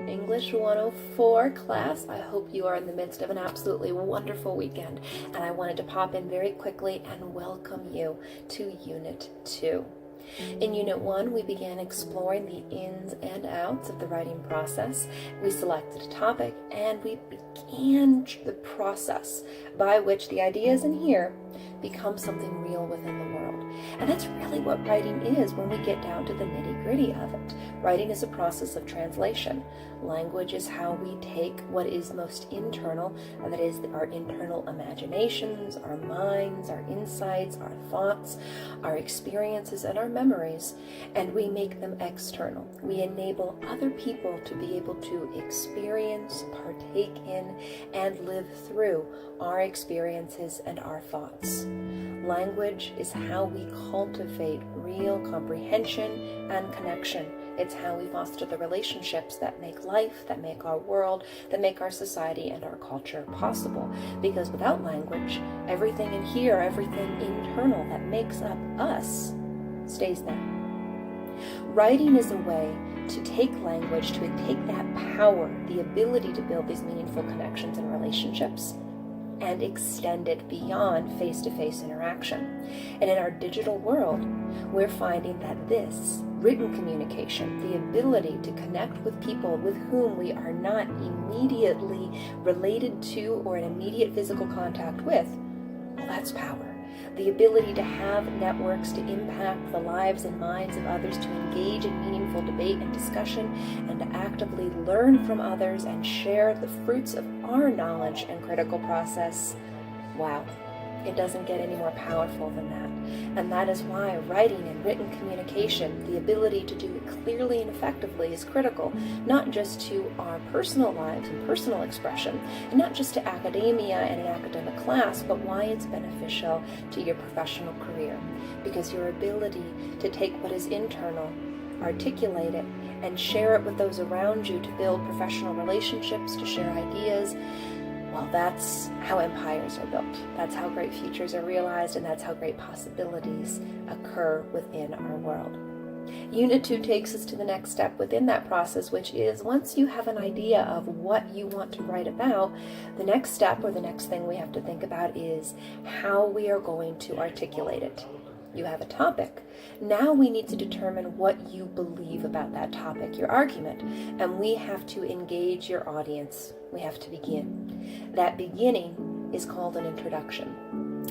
English 104 class. I hope you are in the midst of an absolutely wonderful weekend, and I wanted to pop in very quickly and welcome you to Unit 2. In Unit 1, we began exploring the ins and outs of the writing process. We selected a topic, and we began the process by which the ideas in here become something real within the world. And that's really what writing is when we get down to the nitty-gritty of it. Writing is a process of translation. Language is how we take what is most internal, and that is our internal imaginations, our minds, our insights, our thoughts, our experiences, and our memories, and we make them external. We enable other people to be able to experience, partake in, and live through our experiences and our thoughts. Language is how we cultivate real comprehension and connection. It's how we foster the relationships that make life, that make our world, that make our society and our culture possible. Because without language, everything in here, everything internal that makes up us, stays there. Writing is a way to take language, to take that power, the ability to build these meaningful connections and relationships, and extend it beyond face-to-face interaction. And in our digital world, we're finding that this written communication, the ability to connect with people with whom we are not immediately related to or in immediate physical contact with, well, that's power. The ability to have networks to impact the lives and minds of others, to engage in meaningful debate and discussion, and to actively learn from others and share the fruits of our knowledge and critical process. Wow, it doesn't get any more powerful than that. And that is why writing and written communication, the ability to do it clearly and effectively, is critical, not just to our personal lives and personal expression, and not just to academia and an academic class, but why it's beneficial to your professional career. Because your ability to take what is internal, articulate it, and share it with those around you to build professional relationships, to share ideas, well, that's how empires are built. That's how great futures are realized, and that's how great possibilities occur within our world. Unit 2 takes us to the next step within that process, which is once you have an idea of what you want to write about, the next step or the next thing we have to think about is how we are going to articulate it. You have a topic. Now we need to determine what you believe about that topic, your argument, and we have to engage your audience. We have to begin. That beginning is called an introduction.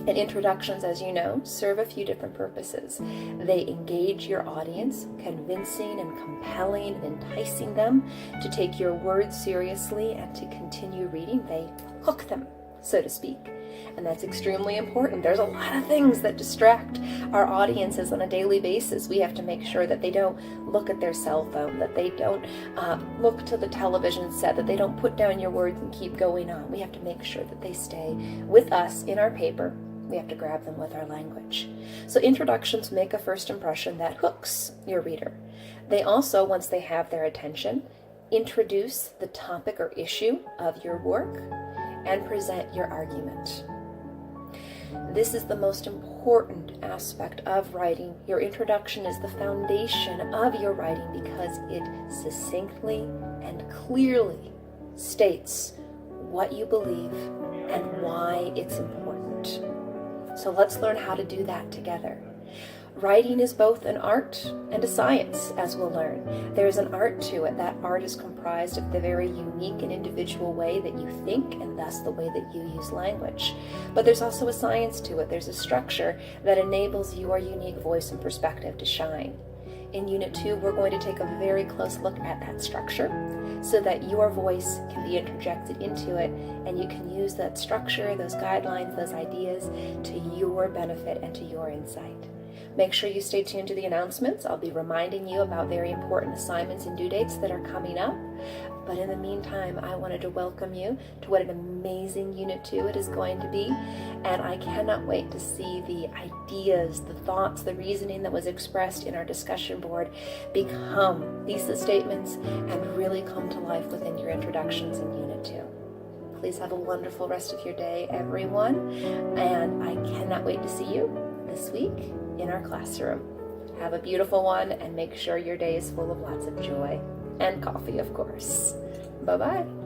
And introductions, as you know, serve a few different purposes. They engage your audience, convincing and compelling and enticing them to take your words seriously and to continue reading. They hook them, so to speak. And that's extremely important. There's a lot of things that distract our audiences on a daily basis. We have to make sure that they don't look at their cell phone, that they don't look to the television set, that they don't put down your words and keep going on. We have to make sure that they stay with us in our paper. We have to grab them with our language. So introductions make a first impression that hooks your reader. They also, once they have their attention, introduce the topic or issue of your work and present your argument. This is the most important aspect of writing. Your introduction is the foundation of your writing because it succinctly and clearly states what you believe and why it's important. So let's learn how to do that together. Writing is both an art and a science, as we'll learn. There is an art to it. That art is comprised of the very unique and individual way that you think, and thus the way that you use language. But there's also a science to it. There's a structure that enables your unique voice and perspective to shine. In Unit 2, we're going to take a very close look at that structure so that your voice can be interjected into it, and you can use that structure, those guidelines, those ideas to your benefit and to your insight. Make sure you stay tuned to the announcements. I'll be reminding you about very important assignments and due dates that are coming up. But in the meantime, I wanted to welcome you to what an amazing Unit 2 it is going to be. And I cannot wait to see the ideas, the thoughts, the reasoning that was expressed in our discussion board become thesis statements and really come to life within your introductions in Unit 2. Please have a wonderful rest of your day, everyone. And I cannot wait to see you this week in our classroom. Have a beautiful one, and make sure your day is full of lots of joy. and coffee, of course. Bye-bye.